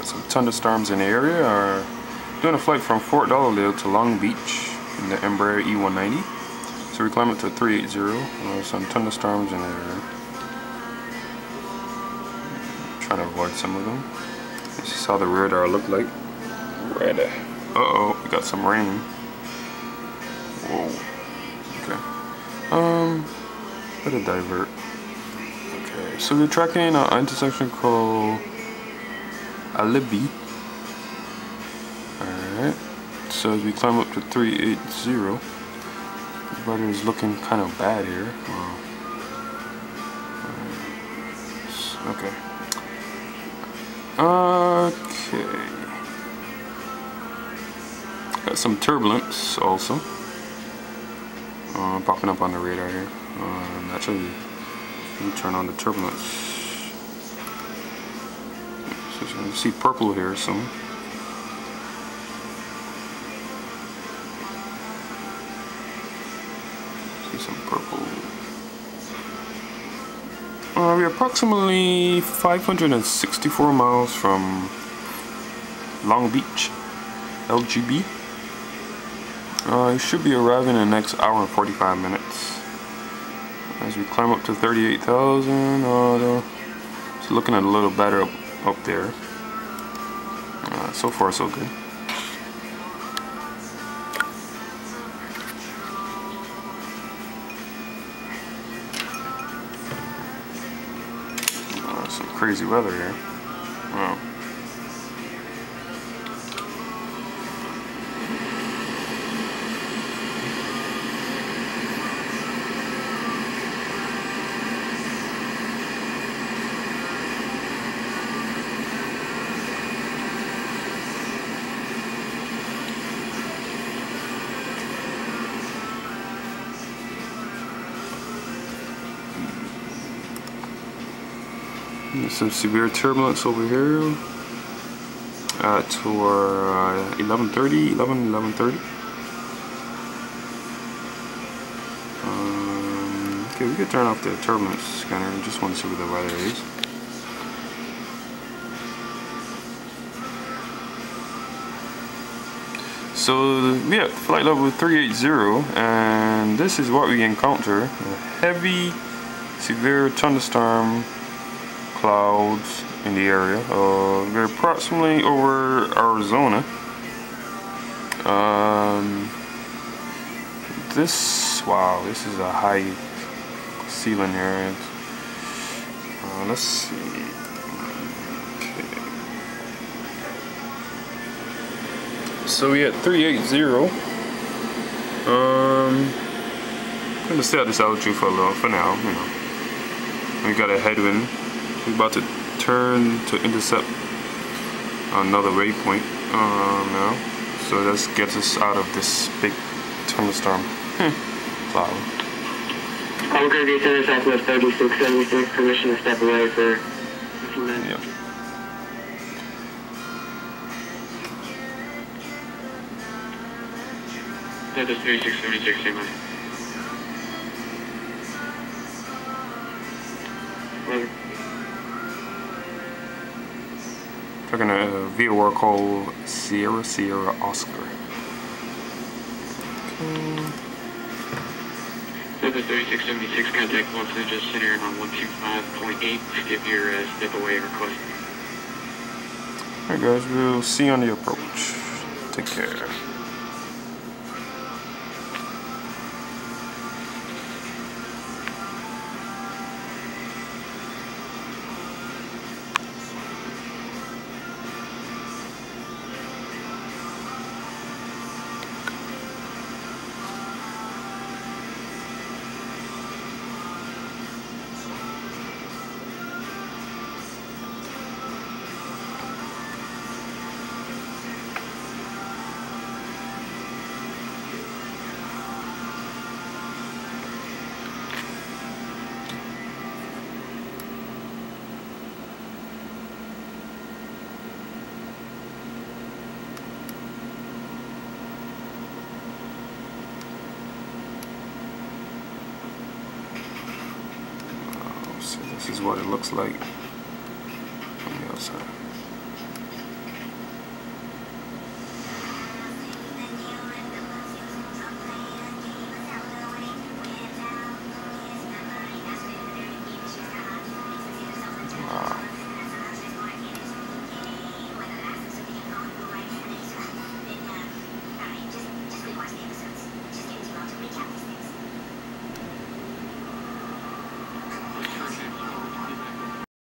got some thunderstorms in the area. Are doing a flight from Fort Lauderdale to Long Beach in the Embraer E190. So we climb up to 380. Some thunderstorms in the area. Trying to avoid some of them. This is how the radar look like. Radar. Uh-oh, we got some rain. Whoa. Okay. Let it divert. Okay, so we're tracking an intersection called Alibi. Alright. So as we climb up to 380, the weather is looking kind of bad here. Okay. Okay. Got some turbulence also popping up on the radar here. Actually, let me turn on the turbulence. So you can see purple here some. See some purple. We're approximately 564 miles from Long Beach, LGB. You should be arriving in the next hour and 45 minutes. As we climb up to 38,000, it's looking a little better up there. So far, so good. Some crazy weather here. Wow. There's some severe turbulence over here to our 11:30. Okay, we could turn off the turbulence scanner. I just want to see what the weather is. So we have flight level 380, and this is what we encounter: a heavy, severe thunderstorm clouds in the area. We're approximately over Arizona. Wow, this is a high ceiling here. Let's see. Okay. So we at 380. I'm gonna stay at this altitude for now. You know, we got a headwind. We're about to turn to intercept another waypoint now. So this gets us out of this big thunderstorm cloud. Concord Center Southwest 3676, permission to step away for a few minutes. Yeah. That is 3676, same way. Talking a VOR called Sierra Oscar. Delta 3676, contact Los Angeles Center on 125.8. Give your step away request. Alright guys, we'll see you on the approach. Take care. So this is what it looks like on the outside.